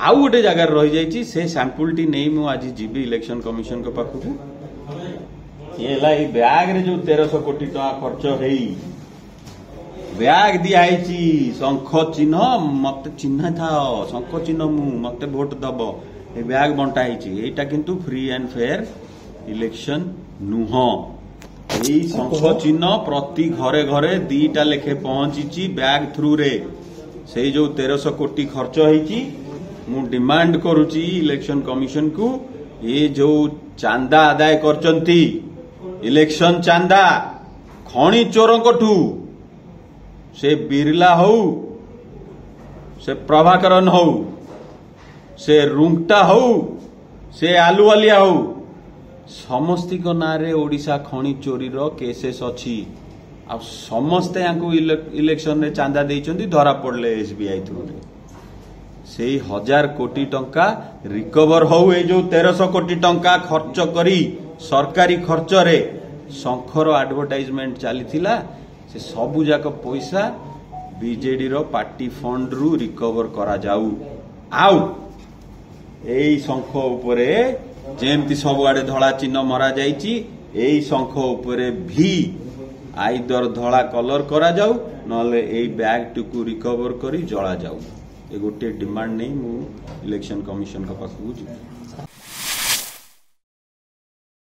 आउ गोटे जगार रही जाइए से सैंपल टी नहीं मु आज जीवी इलेक्शन कमिशन के पाखक ये ब्याग रे जो 1300 कोटी टका खर्च है ब्याग दिखाई शंख चिन्ह मत चिन्ह था शंख चिन्ह मत वोट दब ये ब्याग बंटा है किंतु फ्री एंड फेयर इलेक्शन नुह यही शंख चिन्ह प्रति घरे घरे 2टा लेखे पहुंची ब्याग थ्रू रे से जो 1300 कोटी खर्च होती मु डिमांड करुची इलेक्शन कमिशन को ये जो चांदा आदाय करचंती इलेक्शन चांदा खणी चोरों ठू से बिरला हो से प्रभाकरन हो से रुंगटा हो से आलुवालिया हो समस्ती को नारे ओडिशा खणी चोरी रो केसेस अच्छी आ समस्ते इलेक्शन रे चांदा देइचंती धरा पड़ले एसबीआई थ्रू रे से 1000 कोटी टंका रिकवर हो ए जो 1300 कोटी टंका खर्च करी सरकारी खर्च रे शंखर एडवर्टाइजमेंट चलीथिला से सबु जाक पैसा बीजेडी रो पार्टी फंड रु रिकवर करा जाऊ आउ एई शंख उपरे जेमती सब आड़े धड़ा चिन्ह मरा जाइची एई शंख उपरे भी आइदर धड़ा कलर करा जाऊ नले एई बैग टुकु रिकवर करी जला जाऊ ए गोटे डिमांड नहीं मु इलेक्शन कमिशन का पास